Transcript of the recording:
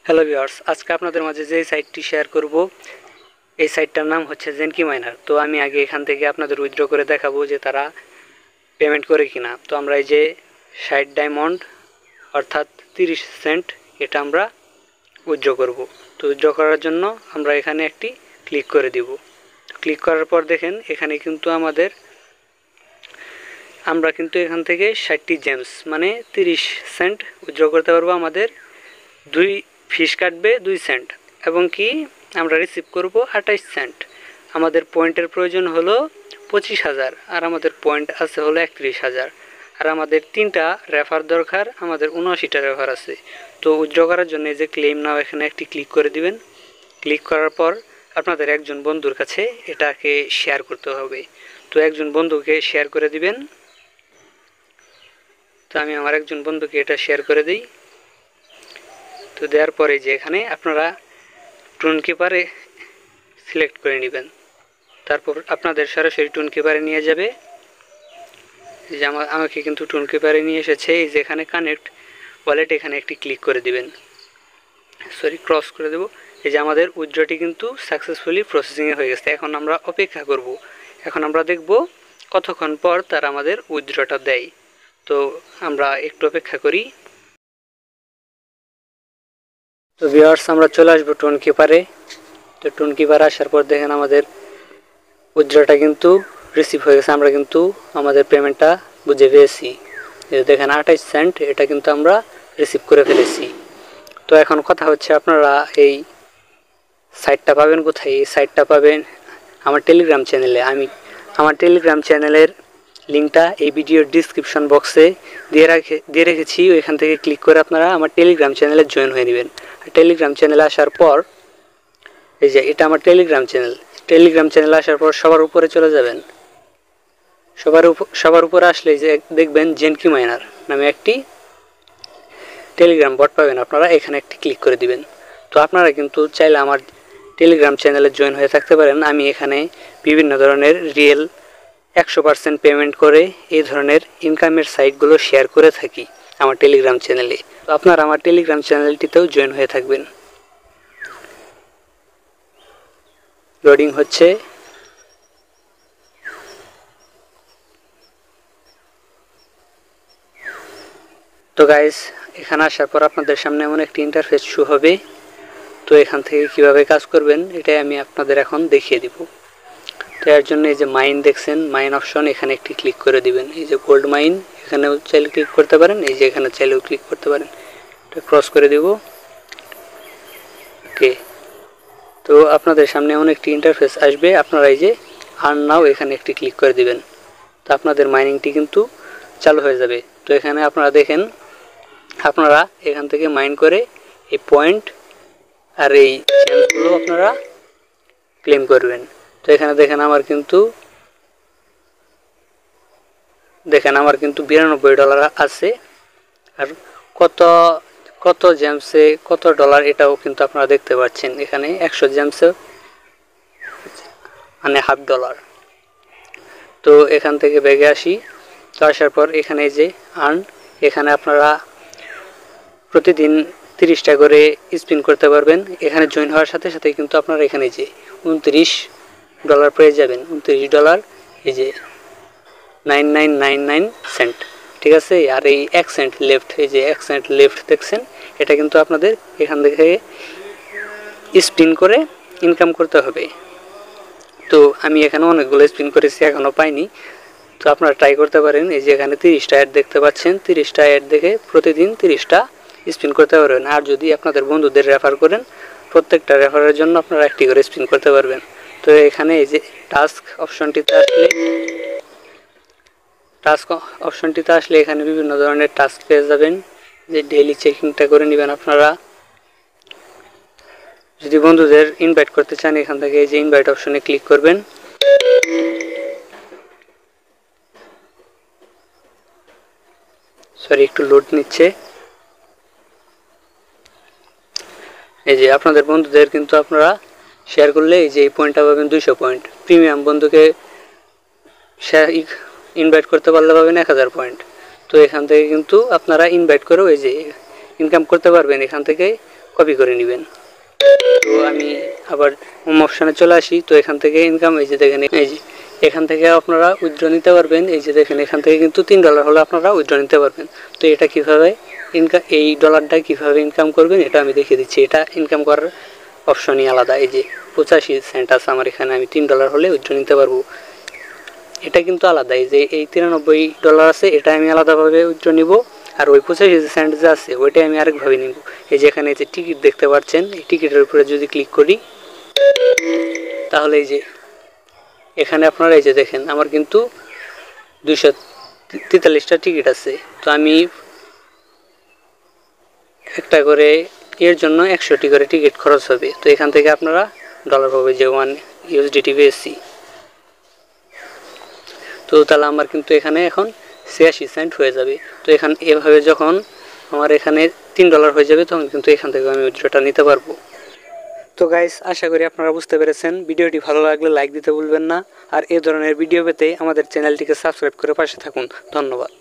Hello viewers, আজকে আপনাদের মাঝে যে সাইটটি শেয়ার করব এই সাইটটার নাম হচ্ছে জেনকি মাইনার। তো আমি আগে এখান থেকে আপনাদের উইথড্র করে দেখাবো যে তারা পেমেন্ট করে কিনা। তো আমরা এই যে 60 ডায়মন্ড অর্থাৎ 30 সেন্ট এটা আমরা উইথড্র করব। তো উইথড্র করার জন্য আমরা এখানে একটি ক্লিক করে দিব। ক্লিক করার পর দেখেন এখানে কিন্তু আমরা কিন্তু এখান থেকে 60টি জেমস মানে 30 সেন্ট উইথড্র করতে পারবো। আমাদের 2 ফিস কাটবে 2 সেন্ট এবং কি আমরা রিসিভ করব 28 সেন্ট। আমাদের পয়েন্টের প্রয়োজন হলো 25,000 আর আমাদের পয়েন্ট আছে হলো 31,000 আর আমাদের 3টা রেফার দরকার, আমাদের 79টা রেফার আছে। তো উইথড্র করার জন্য এই যে ক্লেম নাও এখানে একটি ক্লিক করে দিবেন। ক্লিক করার পর আপনাদের একজন বন্ধুর কাছে এটাকে শেয়ার করতে হবে। তো একজন বন্ধুকে শেয়ার করে দিবেন। তো আমি আমার একজন বন্ধুকে এটা শেয়ার করে দিই। তো দেওয়ার পরে যে এখানে আপনারা টুন কিপারে সিলেক্ট করে নেবেন, তারপর আপনাদের সরাসরি টুন কিপারে নিয়ে যাবে। এই যে আমাকে কিন্তু টুন কিপারে নিয়ে এসেছে। এই যে এখানে কানেক্ট ওয়ালেট এখানে একটি ক্লিক করে দিবেন, ক্রস করে দেব। এই যে আমাদের উইথড্রটি কিন্তু সাকসেসফুলি প্রসেসিংয়ে হয়ে গেছে। এখন আমরা অপেক্ষা করব। এখন আমরা দেখব কতক্ষণ পর তারা আমাদের উইথড্রটা দেয়। তো আমরা একটু অপেক্ষা করি। তো ভিউয়ার্স, আমরা চলে আসবো টুন কিপারে। তো টুন কিপারে আসার পর দেখেন আমাদের উইথড্রটা কিন্তু রিসিভ হয়ে গেছে। আমরা কিন্তু আমাদের পেমেন্টটা বুঝে পেয়েছি। দেখেন 28 সেন্ট এটা কিন্তু আমরা রিসিভ করে ফেলেছি। তো এখন কথা হচ্ছে আপনারা এই সাইটটা পাবেন কোথায়? এই সাইটটা পাবেন আমার টেলিগ্রাম চ্যানেলে। আমি আমার টেলিগ্রাম চ্যানেলের লিঙ্কটা এই ভিডিওর ডিসক্রিপশন বক্সে দিয়ে রেখেছি। ওইখান থেকে ক্লিক করে আপনারা আমার টেলিগ্রাম চ্যানেলে জয়েন হয়ে নেবেন। আর টেলিগ্রাম চ্যানেলে আসার পর এই যে এটা আমার টেলিগ্রাম চ্যানেল। টেলিগ্রাম চ্যানেলে আসার পর সবার উপরে চলে যাবেন। সবার উপরে আসলে যে দেখবেন জেনকি মাইনার নামে একটি টেলিগ্রাম বট পাবেন। আপনারা এখানে একটি ক্লিক করে দিবেন। তো আপনারা কিন্তু চাইলে আমার টেলিগ্রাম চ্যানেলে জয়েন হয়ে থাকতে পারেন। আমি এখানে বিভিন্ন ধরনের রিয়েল 100% পেমেন্ট করে এই ধরনের ইনকামের সাইটগুলো শেয়ার করে থাকি আমার টেলিগ্রাম চ্যানেলে। তো আপনারা আমার টেলিগ্রাম চ্যানেলটিতেও জয়েন হয়ে থাকবেন। লোডিং হচ্ছে। তো গাইস, এখানে আসার পর আপনাদের সামনে এমন একটি ইন্টারফেস শো হবে। তো এখান থেকে কিভাবে কাজ করবেন এটাই আমি আপনাদের এখন দেখিয়ে দিব। তো এর জন্য এই যে মাইন দেখছেন, মাইন অপশন এখানে একটি ক্লিক করে দিবেন। এই যে গোল্ড মাইন এখানেও চাইলে ক্লিক করতে পারেন, এই যে এখানে চাইলেও ক্লিক করতে পারেন। এটা ক্রস করে দিব। ওকে, তো আপনাদের সামনে এমন একটি ইন্টারফেস আসবে। আপনারা এই যে আর্ন নাও এখানে একটি ক্লিক করে দিবেন। তো আপনাদের মাইনিংটি কিন্তু চালু হয়ে যাবে। তো এখানে আপনারা দেখেন, আপনারা এখান থেকে মাইন করে এই পয়েন্ট আর এই চ্যানেলগুলো আপনারা ক্লেম করবেন। তো এখানে দেখেন আমার কিন্তু $92 আছে। আর কত কত জেমসে কত ডলার এটাও কিন্তু আপনারা দেখতে পাচ্ছেন। এখানে 100 জেমসে মানে $50। তো এখান থেকে ব্যাগে আসি। তো আসার পর এখানে যে আর্ন, এখানে আপনারা প্রতিদিন 30টা করে স্পিন করতে পারবেন। এখানে জয়েন হওয়ার সাথে সাথে কিন্তু আপনারা এখানে যে $29 পেয়ে যাবেন। $29 এই যে 9999 সেন্ট, ঠিক আছে। আর এই 1 সেন্ট লেফট, এই যে 1 সেন্ট লেফট দেখছেন, এটা কিন্তু আপনাদের এখান থেকে স্পিন করে ইনকাম করতে হবে। তো আমি এখানে অনেকগুলো স্পিন করেছি, এখনও পাইনি। তো আপনারা ট্রাই করতে পারেন। এই যে এখানে 30টা অ্যাড দেখতে পাচ্ছেন, 30টা অ্যাড দেখে প্রতিদিন 30টা স্পিন করতে পারবেন। আর যদি আপনাদের বন্ধুদের রেফার করেন, প্রত্যেকটা রেফারের জন্য আপনারা একটি করে স্পিন করতে পারবেন। তো এখানে এই যে টাস্ক অপশনটিতে আসলে এখানে বিভিন্ন ধরনের টাস্ক পেয়ে যাবেন। যে ডেইলি চেকিংটা করে নেবেন আপনারা। যদি বন্ধুদের ইনভাইট করতে চান, এখান থেকে এই যে ইনভাইট অপশনে ক্লিক করবেন। একটু লোড নিচ্ছে। এই যে আপনাদের বন্ধুদের কিন্তু আপনারা শেয়ার করলে এই যে এই পয়েন্টটা পাবেন 200 পয়েন্ট। প্রিমিয়াম বন্ধুকে ইনভাইট করতে পারলে পাবেন 1000 পয়েন্ট। তো এখান থেকে কিন্তু আপনারা ইনভাইট করেও এই যে ইনকাম করতে পারবেন। এখান থেকে কপি করে নেবেন। তো আমি আবার হোম অপশানে চলে আসি। তো এখান থেকে ইনকাম, এই যে দেখেন, এই যে এখান থেকে আপনারা উইথড্র নিতে পারবেন। এই যে দেখেন, এখান থেকে কিন্তু $3 হলে আপনারা উইথড্র নিতে পারবেন। তো এটা কিভাবে এই ডলারটা কিভাবে ইনকাম করবেন এটা আমি দেখিয়ে দিচ্ছি। এটা ইনকাম করার অপশনই আলাদা। এই যে 85 সেন্ট আছে আমার এখানে, আমি $3 হলে উইথড্র নিতে পারবো। এটা কিন্তু আলাদা। এই যে এই $93 আছে, এটা আমি আলাদাভাবে উইথড্র নিব। আর ওই 85 সেন্ট যে আছে ওইটাই আমি আরেকভাবে নিব। এই যে এখানে যে টিকিট দেখতে পাচ্ছেন, এই টিকিটের উপরে যদি ক্লিক করি তাহলে এই যে এখানে আপনারা এই যে দেখেন আমার কিন্তু 243টা টিকিট আছে। তো আমি একটা করে এর জন্য 100টি করে টিকিট খরচ হবে। তো এখান থেকে আপনারা ডলার পাবে যে 1 USDT পেয়েছি। তো তাহলে আমার কিন্তু এখানে এখন 86 সেন্ট হয়ে যাবে। তো এভাবে যখন আমার এখানে $3 হয়ে যাবে তখন কিন্তু এখান থেকে আমি উইথড্রটা নিতে পারবো। তো গাইস, আশা করি আপনারা বুঝতে পেরেছেন। ভিডিওটি ভালো লাগলে লাইক দিতে ভুলবেন না। আর এই ধরনের ভিডিও পেতে আমাদের চ্যানেলটিকে সাবস্ক্রাইব করে পাশে থাকুন। ধন্যবাদ।